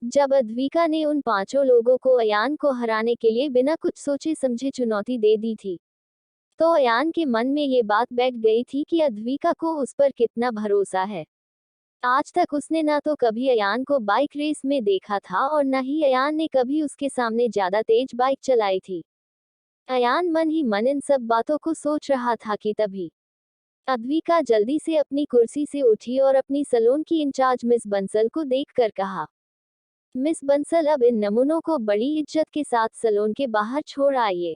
जब अद्विका ने उन पांचों लोगों को अयान को हराने के लिए बिना कुछ सोचे समझे चुनौती दे दी थी, तो अयान के मन में ये बात बैठ गई थी कि अद्विका को उस पर कितना भरोसा है। आज तक उसने ना तो कभी अयान को बाइक रेस में देखा था और न ही अयान ने कभी उसके सामने ज्यादा तेज बाइक चलाई थी। अयान मन ही मन इन सब बातों को सोच रहा था कि तभी अद्विका जल्दी से अपनी कुर्सी से उठी और अपनी सलोन की इंचार्ज मिस बंसल को देखकर कहा, मिस बंसल, अब इन नमूनों को बड़ी इज्जत के साथ सलोन के बाहर छोड़ आइए,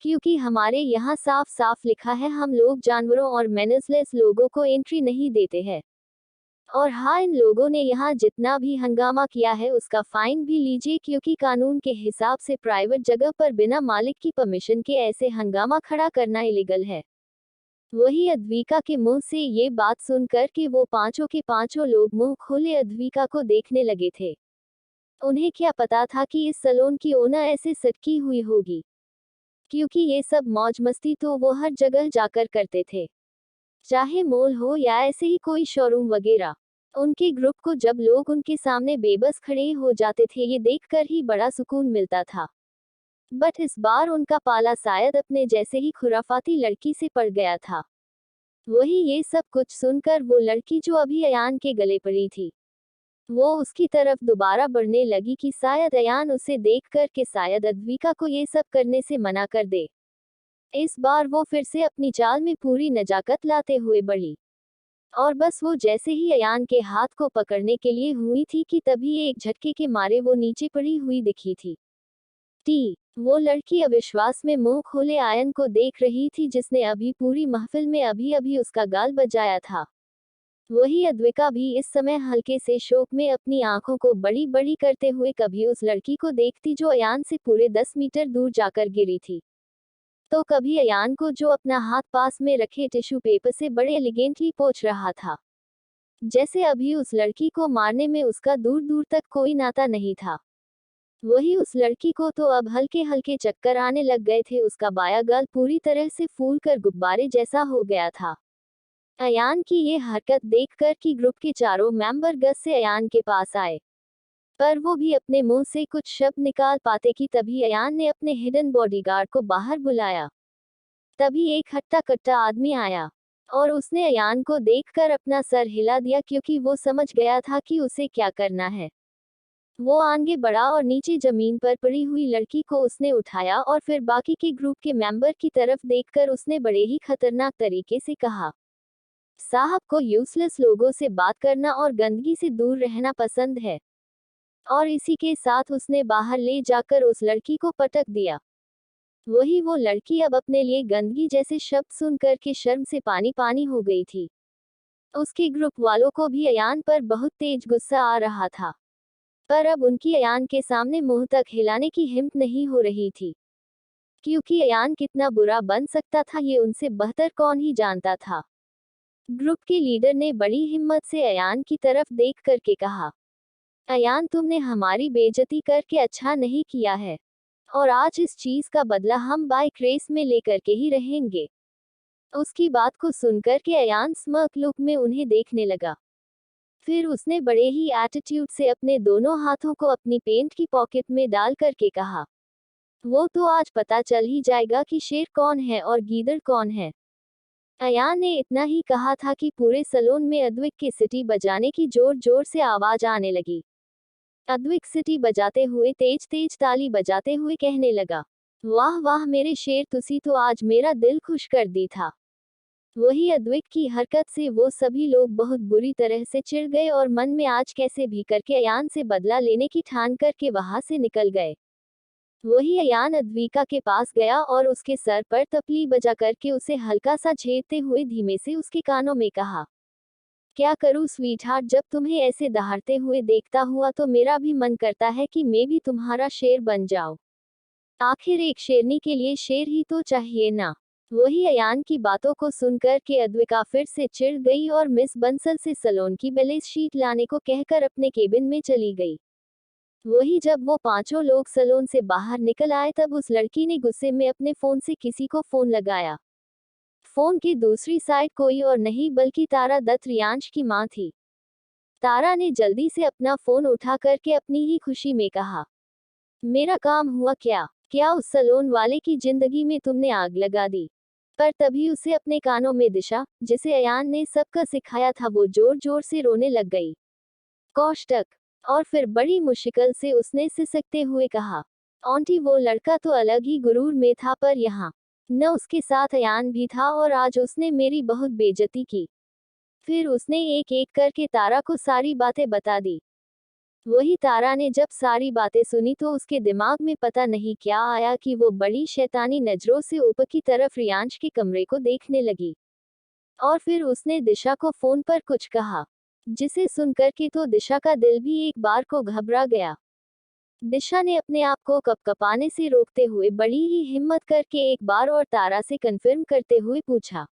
क्योंकि हमारे यहाँ साफ साफ लिखा है हम लोग जानवरों और मैनर्सलेस लोगों को एंट्री नहीं देते हैं। और हाँ, इन लोगों ने यहाँ जितना भी हंगामा किया है उसका फाइन भी लीजिए, क्योंकि कानून के हिसाब से प्राइवेट जगह पर बिना मालिक की परमिशन के ऐसे हंगामा खड़ा करना इलीगल है। वही अद्विका के मुंह से ये बात सुनकर कि वो पांचों के पांचों लोग मुंह खोले अद्विका को देखने लगे थे। उन्हें क्या पता था कि इस सलोन की ओनर ऐसे सटकी हुई होगी, क्योंकि ये सब मौज मस्ती तो वो हर जगह जाकर करते थे, चाहे मॉल हो या ऐसे ही कोई शोरूम वगैरह। उनके ग्रुप को जब लोग उनके सामने बेबस खड़े हो जाते थे ये देखकर ही बड़ा सुकून मिलता था। बट इस बार उनका पाला शायद अपने जैसे ही खुराफाती लड़की से पड़ गया था। वही ये सब कुछ सुनकर वो लड़की जो अभी अयान के गले पड़ी थी, वो उसकी तरफ दोबारा बढ़ने लगी कि शायद अयान उसे देखकर के शायद अद्विका को ये सब करने से मना कर दे। इस बार वो फिर से अपनी चाल में पूरी नजाकत लाते हुए बढ़ी, और बस वो जैसे ही अयान के हाथ को पकड़ने के लिए हुई थी कि तभी एक झटके के मारे वो नीचे पड़ी हुई दिखी थी। वो लड़की अविश्वास में मुंह खोले आयन को देख रही थी, जिसने अभी पूरी महफिल में अभी अभी उसका गाल बजाया था। वही अद्विका भी इस समय हल्के से शोक में अपनी आंखों को बड़ी बड़ी करते हुए कभी उस लड़की को देखती जो अयान से पूरे 10 मीटर दूर जाकर गिरी थी, तो कभी अयान को जो अपना हाथ पास में रखे टिश्यू पेपर से बड़े एलिगेंटली पोंछ रहा था, जैसे अभी उस लड़की को मारने में उसका दूर दूर तक कोई नाता नहीं था। वही उस लड़की को तो अब हल्के हल्के चक्कर आने लग गए थे, उसका बाया गाल पूरी तरह से फूल कर गुब्बारे जैसा हो गया था। अयान की ये हरकत देखकर कि ग्रुप के चारों मेंबर गस से अयान के पास आए, पर वो भी अपने मुंह से कुछ शब्द निकाल पाते कि तभी अयान ने अपने हिडन बॉडीगार्ड को बाहर बुलाया। तभी एक हट्टा कट्टा आदमी आया और उसने अयान को देखकर अपना सर हिला दिया, क्योंकि वो समझ गया था कि उसे क्या करना है। वो आगे बढ़ा और नीचे जमीन पर पड़ी हुई लड़की को उसने उठाया और फिर बाकी के ग्रुप के मेंबर की तरफ देखकर उसने बड़े ही खतरनाक तरीके से कहा, साहब को यूजलेस लोगों से बात करना और गंदगी से दूर रहना पसंद है। और इसी के साथ उसने बाहर ले जाकर उस लड़की को पटक दिया। वही वो लड़की अब अपने लिए गंदगी जैसे शब्द सुनकर के शर्म से पानी पानी हो गई थी। उसके ग्रुप वालों को भी अयान पर बहुत तेज गुस्सा आ रहा था, पर अब उनकी अयान के सामने मुंह तक हिलाने की हिम्मत नहीं हो रही थी, क्योंकि अयान कितना बुरा बन सकता था ये उनसे बेहतर कौन ही जानता था। ग्रुप के लीडर ने बड़ी हिम्मत से अयान की तरफ देख करके कहा, अयान, तुमने हमारी बेइज्जती करके अच्छा नहीं किया है, और आज इस चीज का बदला हम बाइक रेस में लेकर के ही रहेंगे। उसकी बात को सुनकर के अयान स्मर्क लुक में उन्हें देखने लगा। फिर उसने बड़े ही एटीट्यूड से अपने दोनों हाथों को अपनी पेंट की पॉकेट में डाल करके कहा, वो तो आज पता चल ही जाएगा कि शेर कौन है और गीदड़ कौन है। अयान ने इतना ही कहा था कि पूरे सलोन में अद्विक के सिटी बजाने की जोर जोर से आवाज आने लगी। अद्विक सिटी बजाते हुए तेज तेज ताली बजाते हुए कहने लगा, वाह वाह मेरे शेर, तुसी तो आज मेरा दिल खुश कर दी था। वही अद्विक की हरकत से वो सभी लोग बहुत बुरी तरह से चिढ़ गए और मन में आज कैसे भी करके अयान से बदला लेने की ठान करके वहां से निकल गए। वही अयान अद्विका के पास गया और उसके सर पर तपली बजा करके उसे हल्का सा झेलते हुए धीमे से उसके कानों में कहा, क्या करूं स्वीटहार्ट, जब तुम्हें ऐसे दहाड़ते हुए देखता हुआ तो मेरा भी मन करता है कि मैं भी तुम्हारा शेर बन जाऊं। आखिर एक शेरनी के लिए शेर ही तो चाहिए ना। वही अयान की बातों को सुनकर के अद्विका फिर से चिढ़ गई और मिस बंसल से सलोन की बैलेंस शीट लाने को कहकर अपने केबिन में चली गई। वही जब वो पांचों लोग सलोन से बाहर निकल आए तब उस लड़की ने गुस्से में अपने फोन से किसी को फोन लगाया। फोन की दूसरी साइड कोई और नहीं बल्कि तारा दत्त रियांश की मां थी। तारा ने जल्दी से अपना फोन उठा करके अपनी ही खुशी में कहा, मेरा काम हुआ क्या? क्या उस सलोन वाले की जिंदगी में तुमने आग लगा दी? पर तभी उसे अपने कानों में दिशा, जिसे अयान ने सबका सिखाया था, वो जोर जोर से रोने लग गई। कौष्टक। और फिर बड़ी मुश्किल से उसने सिसकते हुए कहा, आंटी वो लड़का तो अलग ही गुरूर में था, पर यहाँ न उसके साथ अयान भी था और आज उसने मेरी बहुत बेइज्जती की। फिर उसने एक एक करके तारा को सारी बातें बता दी। वही तारा ने जब सारी बातें सुनी तो उसके दिमाग में पता नहीं क्या आया कि वो बड़ी शैतानी नजरों से ऊपर की तरफ रियांश के कमरे को देखने लगी। और फिर उसने दिशा को फोन पर कुछ कहा, जिसे सुनकर के तो दिशा का दिल भी एक बार को घबरा गया। दिशा ने अपने आप को कपकपाने से रोकते हुए बड़ी ही हिम्मत करके एक बार और तारा से कंफर्म करते हुए पूछा,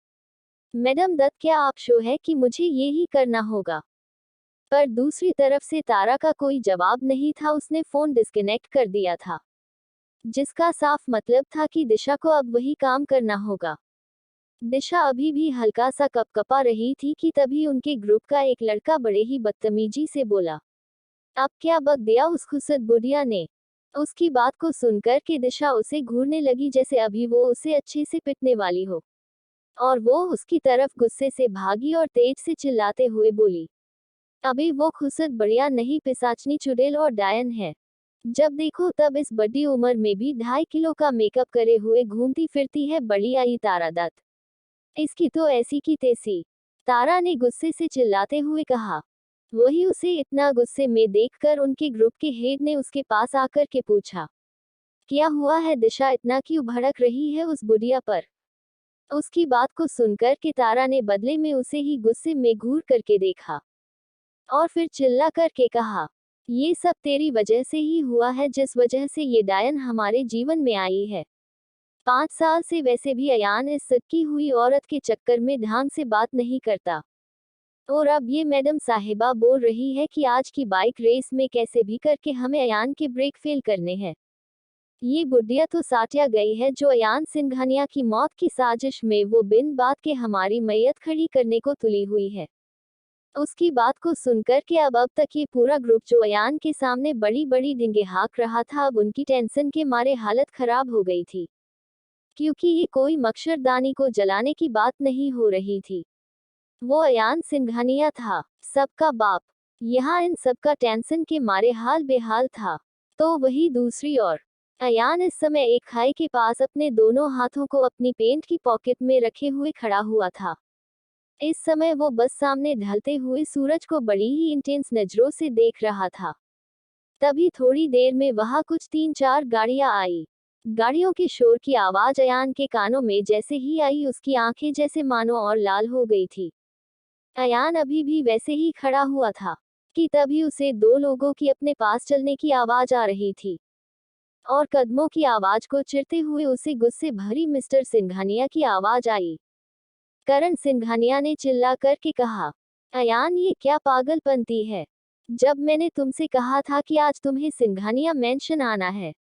मैडम दत्त क्या आप श्योर है कि मुझे ये ही करना होगा? पर दूसरी तरफ से तारा का कोई जवाब नहीं था। उसने फोन डिस्कनेक्ट कर दिया था, जिसका साफ मतलब था कि दिशा को अब वही काम करना होगा। दिशा अभी भी हल्का सा कपकपा रही थी कि तभी उनके ग्रुप का एक लड़का बड़े ही बदतमीजी से बोला, अब क्या बक दिया उस खुसत बुढ़िया ने? उसकी बात को सुनकर के दिशा उसे घूरने लगी जैसे अभी वो उसे अच्छे से पिटने वाली हो, और वो उसकी तरफ गुस्से से भागी और तेज से चिल्लाते हुए बोली, अभी वो खुसत बढ़िया नहीं, पिसाचनी चुड़ैल और डायन है। जब देखो तब इस बड़ी उम्र में भी 2.5 किलो का मेकअप करे हुए घूमती फिरती है बड़ी आई तारा दत्त। इसकी तो ऐसी की तैसी। तारा ने गुस्से से चिल्लाते हुए कहा। वही उसे इतना गुस्से में देखकर उनके ग्रुप के हेड ने उसके पास आकर के पूछा, क्या हुआ है दिशा, इतना क्यों भड़क रही है उस बुढ़िया पर? उसकी बात को सुनकर के तारा ने बदले में उसे ही गुस्से में घूर करके देखा और फिर चिल्ला करके कहा, ये सब तेरी वजह से ही हुआ है, जिस वजह से ये डायन हमारे जीवन में आई है। 5 साल से वैसे भी अयान इस सटकी हुई औरत के चक्कर में ढंग से बात नहीं करता, और अब ये मैडम साहिबा बोल रही है कि आज की बाइक रेस में कैसे भी करके हमें अयान के ब्रेक फेल करने हैं। ये बुढ़िया तो साटिया गई है, जो अयान सिंघानिया की मौत की साजिश में वो बिन बात के हमारी मैयत खड़ी करने को तुली हुई है। उसकी बात को सुनकर के अब तक ये पूरा ग्रुप जो अयान के सामने बड़ी बड़ी डिंगे हाँक रहा था, अब उनकी टेंशन के मारे हालत खराब हो गई थी, क्योंकि ये कोई मच्छरदानी को जलाने की बात नहीं हो रही थी। वो अयान सिंघानिया था, सबका बाप। यहाँ इन सबका टेंशन के मारे हाल बेहाल था। तो वही दूसरी ओर अयान इस समय एक खाई के पास अपने दोनों हाथों को अपनी पेंट की पॉकेट में रखे हुए खड़ा हुआ था। इस समय वो बस सामने ढलते हुए सूरज को बड़ी ही इंटेंस नजरों से देख रहा था। तभी थोड़ी देर में वहां कुछ 3-4 गाड़ियां आई। गाड़ियों के शोर की आवाज अयान के कानों में जैसे ही आई, उसकी आंखें जैसे मानो और लाल हो गई थी। अयान अभी भी वैसे ही खड़ा हुआ था कि तभी उसे 2 लोगों की अपने पास चलने की आवाज आ रही थी, और कदमों की आवाज को चिरते हुए उसे गुस्से भरी मिस्टर सिंघानिया की आवाज आई। करण सिंघानिया ने चिल्ला करके कहा, अयान ये क्या पागलपंती है? जब मैंने तुमसे कहा था कि आज तुम्हें सिंघानिया मेंशन आना है,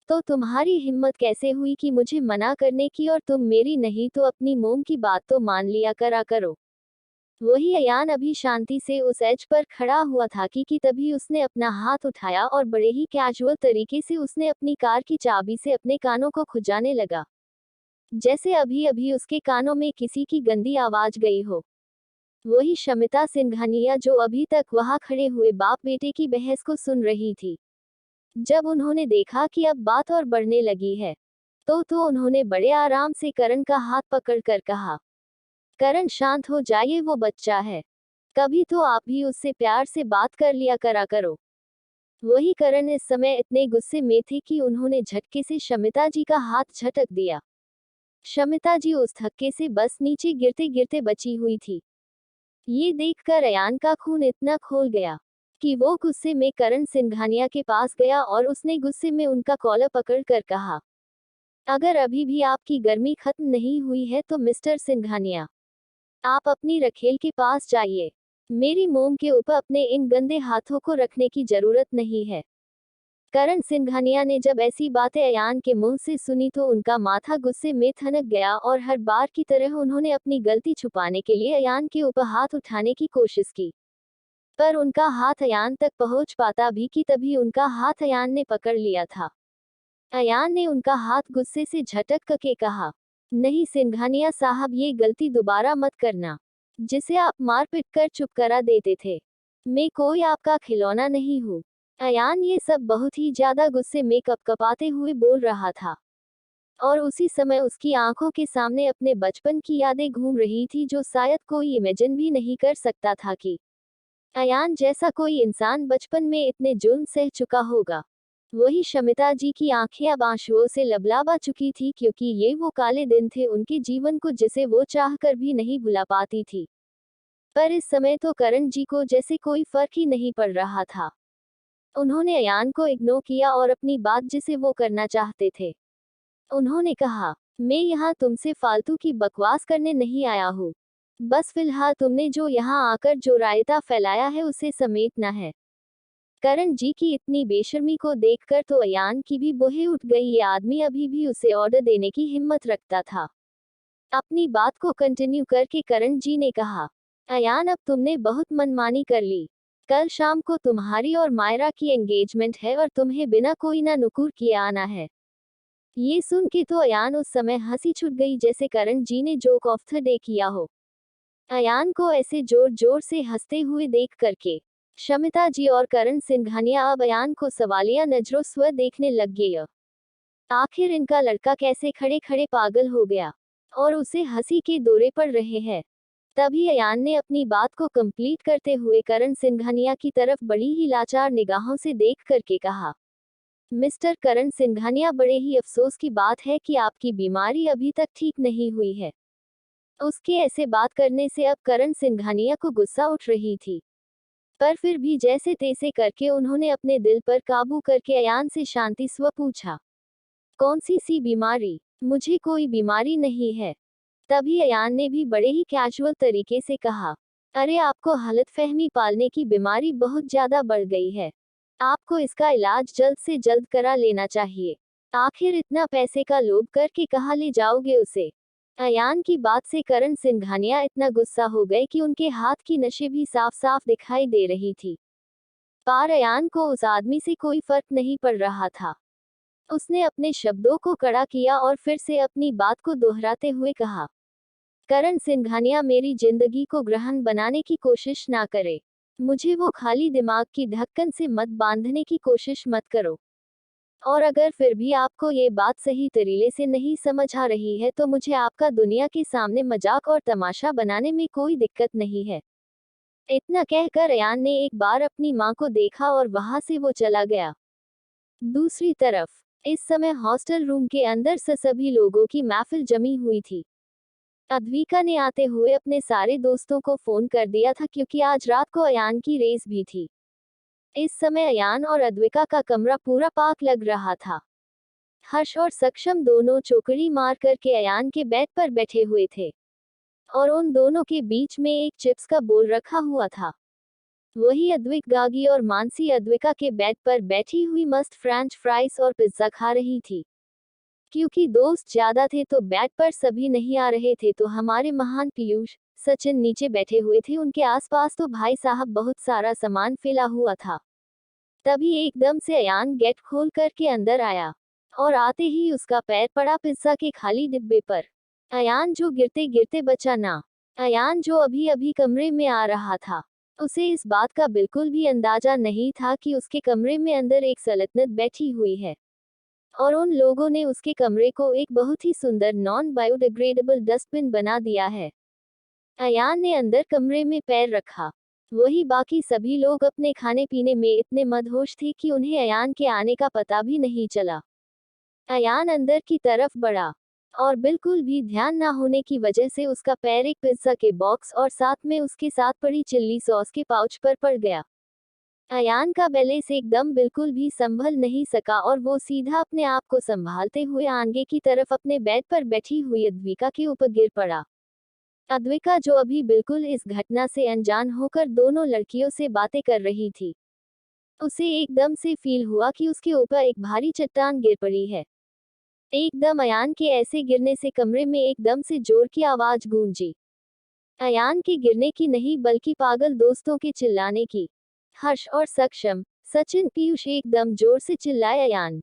तो तुम्हारी हिम्मत कैसे हुई कि मुझे मना करने की, और तुम मेरी नहीं तो अपनी मोम की बात तो मान लिया करो। वही अयान अभी शांति से उस एज पर खड़ा हुआ था कि तभी उसने अपना हाथ उठाया और बड़े ही कैजुअल तरीके से उसने अपनी कार की चाबी से अपने कानों को खुजाने लगा, जैसे अभी अभी उसके कानों में किसी की गंदी आवाज गई हो। वही शमिता सिंघानिया जो अभी तक वहां खड़े हुए बाप बेटे की बहस को सुन रही थी, जब उन्होंने देखा कि अब बात और बढ़ने लगी है, तो उन्होंने बड़े आराम से करण का हाथ पकड़कर कहा, करण शांत हो जाइए, वो बच्चा है, कभी तो आप भी उससे प्यार से बात कर लिया करो। वही करण इस समय इतने गुस्से में थे कि उन्होंने झटके से शमिता जी का हाथ झटक दिया। शमिता जी उस धक्के से बस नीचे गिरते गिरते बची हुई थी। ये देखकर अयान का खून इतना खोल गया कि वो गुस्से में करण सिंघानिया के पास गया और उसने गुस्से में उनका कॉलर पकड़ कर कहा, अगर अभी भी आपकी गर्मी खत्म नहीं हुई है तो मिस्टर सिंघानिया, आप अपनी रखेल के पास जाइए। मेरी मोम के ऊपर अपने इन गंदे हाथों को रखने की जरूरत नहीं है। करण सिंघानिया ने जब ऐसी बातें अयान के मुंह से सुनी तो उनका माथा गुस्से में ठनक गया, और हर बार की तरह उन्होंने अपनी गलती छुपाने के लिए अयान के ऊपर हाथ उठाने की कोशिश की। पर उनका हाथ अयान तक पहुंच पाता भी कि तभी उनका हाथ अयान ने पकड़ लिया था। अयान ने उनका हाथ गुस्से से झटक के कहा, नहीं सिंघानिया साहब, ये गलती दोबारा मत करना। जिसे आप मार पिट कर चुप करा देते थे। मैं कोई आपका खिलौना नहीं हूँ। अयान ये सब बहुत ही ज्यादा गुस्से में कपकपाते हुए बोल रहा था। और उसी समय उसकी आंखों के सामने अपने बचपन की यादें घूम रही थी, जो शायद कोई इमेजिन भी नहीं कर सकता था कि अयान जैसा कोई इंसान बचपन में इतने जुल्म सह चुका होगा। वही शमिता जी की आंखें अब आंसुओं से लबलाबा चुकी थी, क्योंकि ये वो काले दिन थे उनके जीवन को जिसे वो चाहकर भी नहीं भुला पाती थी। पर इस समय तो करण जी को जैसे कोई फर्क ही नहीं पड़ रहा था। उन्होंने अयान को इग्नोर किया और अपनी बात जिसे वो करना चाहते थे। उन्होंने कहा, मैं यहाँ तुमसे फालतू की बकवास करने नहीं आया हूँ। बस फिलहाल तुमने जो यहाँ आकर जो रायता फैलाया है उसे समेटना है। करण जी की इतनी बेशर्मी को देखकर तो अयान की भी बोहे उठ गई। ये आदमी अभी भी उसे ऑर्डर देने की हिम्मत रखता था। अपनी बात को कंटिन्यू करके करण जी ने कहा, अयान अब तुमने बहुत मनमानी कर ली। कल शाम को तुम्हारी और मायरा की एंगेजमेंट है और तुम्हें बिना कोई ना नुकुर किए आना है। ये सुन के तो अयान उस समय हंसी छूट गई, जैसे करण जी ने जोक ऑफ द डे किया हो। अयान को ऐसे जोर जोर से हंसते हुए देख करके शमिता जी और करण सिंघानिया अब अयान को सवालिया नजरों स्व देखने लग गए। आखिर इनका लड़का कैसे खड़े खड़े पागल हो गया और उसे हंसी के दौरे पड़ रहे हैं। तभी अयान ने अपनी बात को कंप्लीट करते हुए करण सिंघानिया की तरफ बड़ी ही लाचार निगाहों से देख करके कहा, मिस्टर करण सिंघानिया, बड़े ही अफसोस की बात है कि आपकी बीमारी अभी तक ठीक नहीं हुई है। उसके ऐसे बात करने से अब करण सिंघानिया को गुस्सा उठ रही थी, पर फिर भी जैसे तैसे करके उन्होंने अपने दिल पर काबू करके अयान से शांति स्व पूछा, कौन सी बीमारी? मुझे कोई बीमारी नहीं है। तभी अयान ने भी बड़े ही कैजुअल तरीके से कहा, अरे आपको गलतफहमी पालने की बीमारी बहुत ज्यादा बढ़ गई है। आपको इसका इलाज जल्द से जल्द करा लेना चाहिए। आखिर इतना पैसे का लोभ करके कहाँ ले जाओगे उसे? अयान की बात से करण सिंघानिया इतना गुस्सा हो गए कि उनके हाथ की नसें भी साफ साफ दिखाई दे रही थी। पर अयान को उस आदमी से कोई फर्क नहीं पड़ रहा था। उसने अपने शब्दों को कड़ा किया और फिर से अपनी बात को दोहराते हुए कहा, करण सिंघानिया, मेरी जिंदगी को ग्रहण बनाने की कोशिश ना करे। मुझे वो खाली दिमाग की ढक्कन से मत बांधने की कोशिश मत करो। और अगर फिर भी आपको ये बात सही तरीके से नहीं समझ आ रही है तो मुझे आपका दुनिया के सामने मजाक और तमाशा बनाने में कोई दिक्कत नहीं है। इतना कहकर अयान ने एक बार अपनी माँ को देखा और वहां से वो चला गया। दूसरी तरफ इस समय हॉस्टल रूम के अंदर से सभी लोगों की महफिल जमी हुई थी। अद्विका ने आते हुए अपने सारे दोस्तों को फोन कर दिया था, क्योंकि आज रात को अयान की रेस भी थी। इस समय अयान और अद्विका का कमरा पूरा पाक लग रहा था। हर्ष और सक्षम दोनों चौकड़ी मार करके अयान के बेड पर बैठे हुए थे और उन दोनों के बीच में एक चिप्स का बोल रखा हुआ था। वही अद्विक गागी और मानसी अद्विका के बेड पर बैठी हुई मस्त फ्रेंच फ्राइज और पिज्जा खा रही थी। क्योंकि दोस्त ज्यादा थे तो बेड पर सभी नहीं आ रहे थे, तो हमारे महान पीयूष सचिन नीचे बैठे हुए थे। उनके आसपास तो भाई साहब बहुत सारा सामान फैला हुआ था। तभी एकदम से अयान गेट खोल करके अंदर आया और आते ही उसका पैर पड़ा पिज्जा के खाली डिब्बे पर। अयान जो गिरते गिरते बचा ना। अयान जो अभी अभी कमरे में आ रहा था, उसे इस बात का बिल्कुल भी अंदाजा नहीं था कि उसके कमरे में अंदर एक सल्तनत बैठी हुई है और उन लोगों ने उसके कमरे को एक बहुत ही सुंदर नॉन बायोडिग्रेडेबल डस्टबिन बना दिया है। अयान ने अंदर कमरे में पैर रखा। वही बाकी सभी लोग अपने खाने पीने में इतने मदहोश थे कि उन्हें अयान के आने का पता भी नहीं चला। अयान अंदर की तरफ बढ़ा और बिल्कुल भी ध्यान ना होने की वजह से उसका पैर एक पिज्जा के बॉक्स और साथ में उसके साथ पड़ी चिल्ली सॉस के पाउच पर पड़ गया। अयान का बैलेंस एकदम बिल्कुल भी संभल नहीं सका और वो सीधा अपने आप को संभालते हुए आगे की तरफ अपने बेड पर बैठी हुई अद्विका के ऊपर गिर पड़ा। अद्विका जो अभी बिल्कुल इस घटना से अनजान होकर दोनों लड़कियों से बातें कर रही थी, उसे एकदम से फील हुआ कि उसके ऊपर एक भारी चट्टान गिर पड़ी है। एकदम अयान के ऐसे गिरने से कमरे में एकदम से जोर की आवाज गूंजी। अयान के गिरने की नहीं बल्कि पागल दोस्तों के चिल्लाने की। हर्ष और सक्षम, सचिन पीयूष एकदम जोर से चिल्लाए अयान।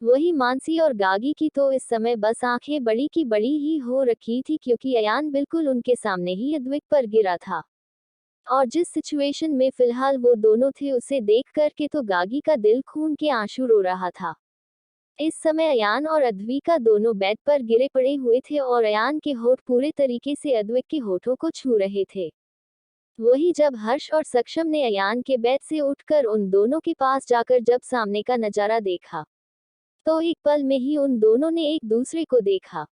वही मानसी और गागी की तो इस समय बस आंखें बड़ी की बड़ी ही हो रखी थी क्योंकि अयान बिल्कुल उनके सामने ही अद्विक पर गिरा था। और जिस सिचुएशन में फिलहाल वो दोनों थे उसे देख कर के तो गागी का दिल खून के आंसू रो रहा था। इस समय अयान और अद्विका दोनों बेड पर गिरे पड़े हुए थे और अयान के होठ पूरे तरीके से अद्विक के होठों को छू रहे थे। वही जब हर्ष और सक्षम ने अयान के बेड से उठकर उन दोनों के पास जाकर जब सामने का नजारा देखा, तो एक पल में ही उन दोनों ने एक दूसरे को देखा।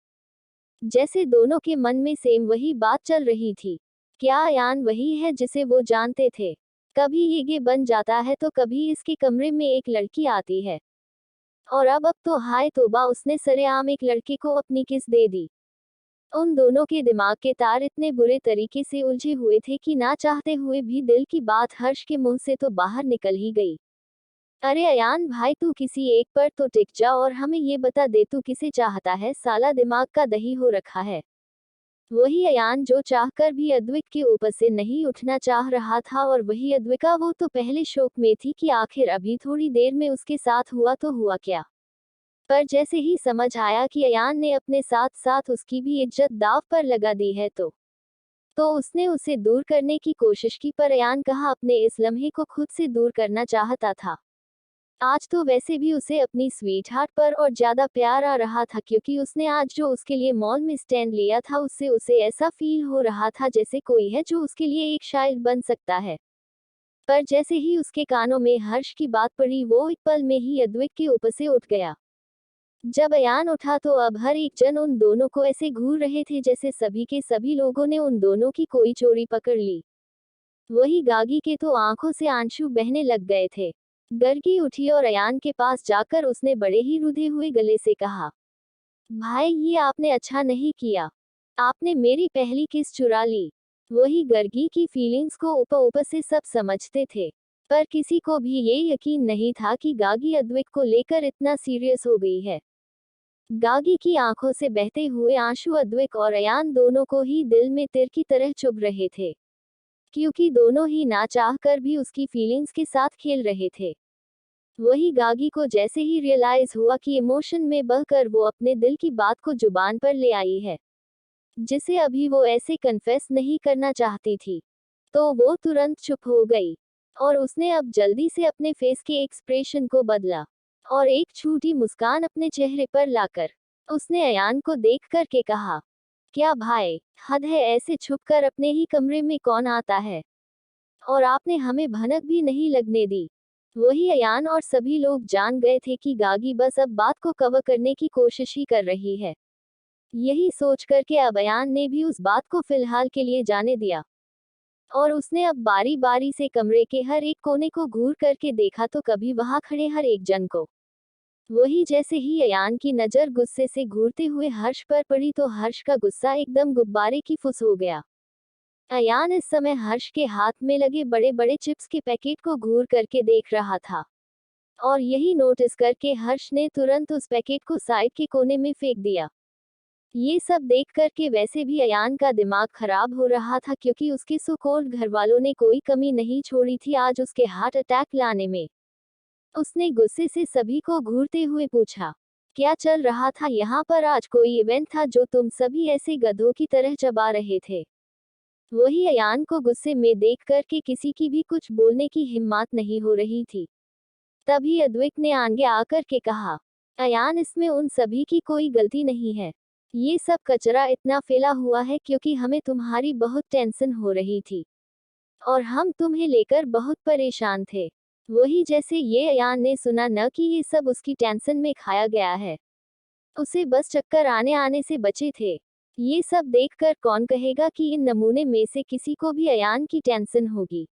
जैसे दोनों के मन में सेम वही बात चल रही थी। क्या अयान वही है जिसे वो जानते थे? कभी ये बन जाता है तो कभी इसके कमरे में एक लड़की आती है। और अब तो हाय तौबा, उसने सरेआम एक लड़के को अपनी किस दे दी। उन दोनों के दिमाग के तार इतने बुरे तरीके से उलझे हुए थे कि ना चाहते हुए भी दिल की बात हर्ष के मुंह से तो बाहर निकल ही गई। अरे अयान भाई, तू किसी एक पर तो टिक जा और हमें ये बता दे तू किसे चाहता है, साला दिमाग का दही हो रखा है। वही अयान जो चाहकर भी अद्विक के ऊपर से नहीं उठना चाह रहा था, और वही अद्विका, वो तो पहले शौक में थी कि आखिर अभी थोड़ी देर में उसके साथ हुआ तो हुआ क्या। पर जैसे ही समझ आया कि अयान ने अपने साथ साथ उसकी भी इज्जत दांव पर लगा दी है तो उसने उसे दूर करने की कोशिश की, पर अयान कहा अपने इस लम्हे को खुद से दूर करना चाहता था। आज तो वैसे भी उसे अपनी स्वीट हार्ट पर और ज्यादा प्यार आ रहा था क्योंकि उसने आज जो उसके लिए मॉल में स्टैंड लिया था उससे उसे ऐसा फील हो रहा था जैसे कोई है जो उसके लिए एक शायर बन सकता है। पर जैसे ही उसके कानों में हर्ष की बात पड़ी वो एक पल में ही अद्विक के ऊपर से उठ गया। जब अयान उठा तो अब हर एक जन उन दोनों को ऐसे घूर रहे थे जैसे सभी के सभी लोगों ने उन दोनों की कोई चोरी पकड़ ली। वही गागी के तो आंखों से आंसू बहने लग गए थे। गर्गी उठी और अयान के पास जाकर उसने बड़े ही रुधे हुए गले से कहा, भाई ये आपने अच्छा नहीं किया, आपने मेरी पहली किस चुरा ली। वही गर्गी की फीलिंग्स को ऊपर ऊपर से सब समझते थे, पर किसी को भी ये यकीन नहीं था कि गागी अद्विक को लेकर इतना सीरियस हो गई है। गागी की आंखों से बहते हुए आंसू अद्विक और अयान दोनों को ही दिल में तिर की तरह चुभ रहे थे, क्योंकि दोनों ही ना चाह कर भी उसकी फीलिंग्स के साथ खेल रहे थे। वही गागी को जैसे ही रियलाइज हुआ कि इमोशन में बहकर वो अपने दिल की बात को जुबान पर ले आई है, जिसे अभी वो ऐसे कन्फेस नहीं करना चाहती थी, तो वो तुरंत चुप हो गई। और उसने अब जल्दी से अपने फेस के एक्सप्रेशन को बदला और एक छोटी मुस्कान अपने चेहरे पर लाकर उसने अयान को देख कर के कहा, क्या भाई, हद है, ऐसे छुपकर अपने ही कमरे में कौन आता है, और आपने हमें भनक भी नहीं लगने दी। वही अयान और सभी लोग जान गए थे कि गागी बस अब बात को कवर करने की कोशिश ही कर रही है। यही सोच करके अब अयान ने भी उस बात को फिलहाल के लिए जाने दिया, और उसने अब बारी बारी से कमरे के हर एक कोने को घूर करके देखा तो कभी वहां खड़े हर एक जन को। वही जैसे ही अयान की नजर गुस्से से घूरते हुए हर्ष पर पड़ी तो हर्ष का गुस्सा एकदम गुब्बारे की फुस हो गया। अयान इस समय हर्ष के हाथ में लगे बड़े बड़े चिप्स के पैकेट को घूर करके देख रहा था, और यही नोटिस करके हर्ष ने तुरंत उस पैकेट को साइड के कोने में फेंक दिया। ये सब देख करके वैसे भी अयान का दिमाग खराब हो रहा था क्योंकि उसके सो कॉल्ड घर वालों ने कोई कमी नहीं छोड़ी थी आज उसके हार्ट अटैक लाने में। उसने गुस्से से सभी को घूरते हुए पूछा, क्या चल रहा था यहाँ पर? आज कोई इवेंट था जो तुम सभी ऐसे गधों की तरह चबा रहे थे? वही अयान को गुस्से में देख कर के किसी की भी कुछ बोलने की हिम्मत नहीं हो रही थी। तभी अद्विक ने आगे आकर के कहा, अयान, इसमें उन सभी की कोई गलती नहीं है। ये सब कचरा इतना फैला हुआ है क्योंकि हमें तुम्हारी बहुत टेंशन हो रही थी और हम तुम्हें लेकर बहुत परेशान थे। वही जैसे ये अयान ने सुना न कि ये सब उसकी टेंशन में खाया गया है, उसे बस चक्कर आने आने से बचे थे। ये सब देखकर कौन कहेगा कि इन नमूने में से किसी को भी अयान की टेंशन होगी।